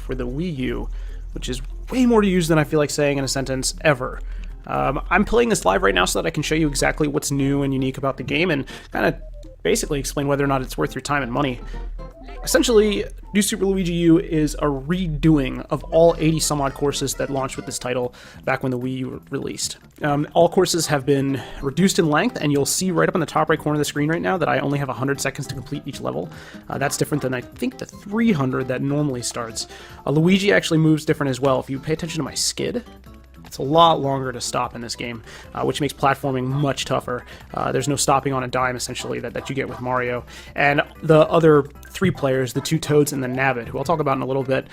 for the Wii U, which is way more to use than I feel like saying in a sentence ever. I'm playing this live right now so that I can show you exactly what's new and unique about the game and kind of basically explain whether or not it's worth your time and money. Essentially, New Super Luigi U is a redoing of all 80 some odd courses that launched with this title back when the Wii U released. All courses have been reduced in length, and you'll see right up in the top right corner of the screen right now that I only have 100 seconds to complete each level. That's different than I think the 300 that normally starts. Luigi actually moves different as well. If you pay attention to my skid, it's a lot longer to stop in this game, which makes platforming much tougher. There's no stopping on a dime, essentially, that you get with Mario. And the other three players, the two Toads and the Nabbit, who I'll talk about in a little bit,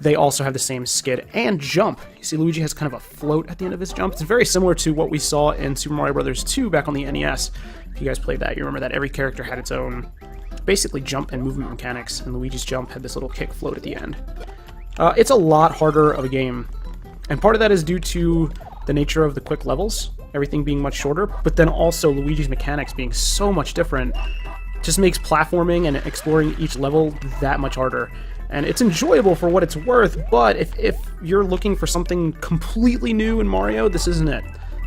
they also have the same skid and jump. You see, Luigi has kind of a float at the end of his jump. It's very similar to what we saw in Super Mario Bros. 2 back on the NES. If you guys played that, you remember that every character had its own, basically, jump and movement mechanics, and Luigi's jump had this little kick float at the end. It's a lot harder of a game. And part of that is due to the nature of the quick levels, everything being much shorter, but then also Luigi's mechanics being so much different just makes platforming and exploring each level that much harder. And it's enjoyable for what it's worth, but if you're looking for something completely new in Mario, this isn't it.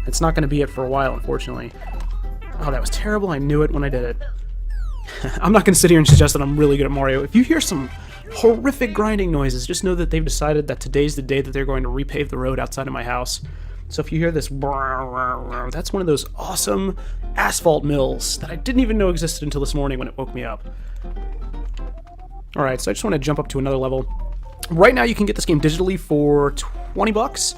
It's not going to be it for a while, unfortunately. Oh, that was terrible. I knew it when I did it. I'm not going to sit here and suggest that I'm really good at Mario. If you hear some horrific grinding noises, just know that they've decided that today's the day that they're going to repave the road outside of my house. So if you hear this, that's one of those awesome asphalt mills that I didn't even know existed until this morning when it woke me up. Alright, so I just want to jump up to another level. Right now you can get this game digitally for 20 bucks.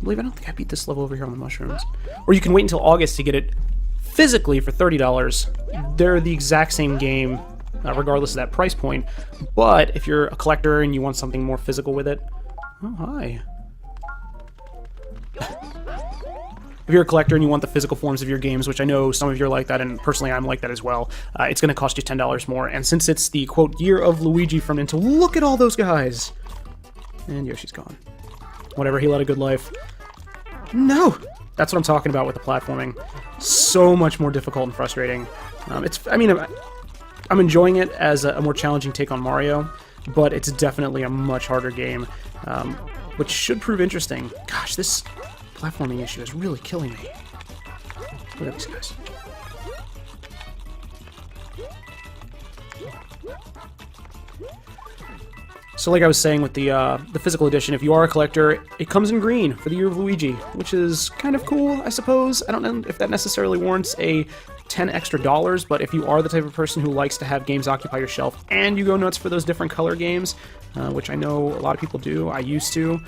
I don't think I beat this level over here on the mushrooms. Or you can wait until August to get it physically for $30. They're the exact same game, regardless of that price point. But if you're a collector and you want something more physical with it... Oh, hi. If you're a collector and you want the physical forms of your games, which I know some of you are like that, and personally I'm like that as well, it's going to cost you $10 more. And since it's the, quote, year of Luigi from Nintendo, look at all those guys! And Yoshi's gone. Whatever, he led a good life. No! That's what I'm talking about with the platforming. So much more difficult and frustrating. I'm enjoying it as a more challenging take on Mario, but it's definitely a much harder game, which should prove interesting. Gosh, this platforming issue is really killing me. Look at these guys. So like I was saying with the physical edition, if you are a collector, it comes in green for the year of Luigi, which is kind of cool, I suppose. I don't know if that necessarily warrants a $10 extra, but if you are the type of person who likes to have games occupy your shelf and you go nuts for those different color games, which I know a lot of people do, I used to,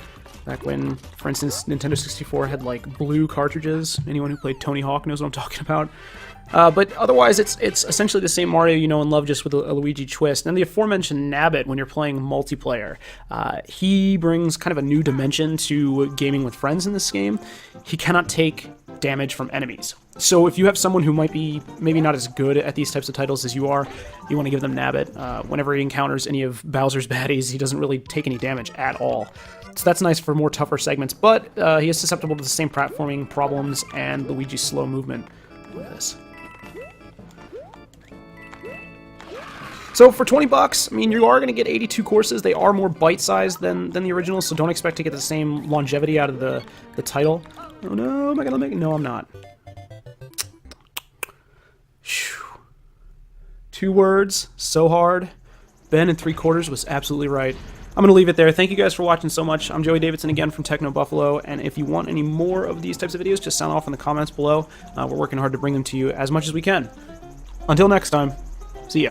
back when, for instance, Nintendo 64 had like blue cartridges. Anyone who played Tony Hawk knows what I'm talking about. But otherwise, it's essentially the same Mario you know and love, just with a Luigi twist. And the aforementioned Nabbit, when you're playing multiplayer, he brings kind of a new dimension to gaming with friends in this game. He cannot take damage from enemies. So if you have someone who might be maybe not as good at these types of titles as you are, you want to give them Nabbit. Whenever he encounters any of Bowser's baddies, he doesn't really take any damage at all. So that's nice for more tougher segments, but he is susceptible to the same platforming problems and Luigi's slow movement. Look at this. So for 20 bucks, I mean, you are going to get 82 courses. They are more bite-sized than the original, so don't expect to get the same longevity out of the title. Oh no, am I going to make it? No, I'm not. 2 words, so hard. Ben in 3/4 was absolutely right. I'm going to leave it there. Thank you guys for watching so much. I'm Joey Davidson again from Techno Buffalo, and if you want any more of these types of videos, just sound off in the comments below. We're working hard to bring them to you as much as we can. Until next time, see ya.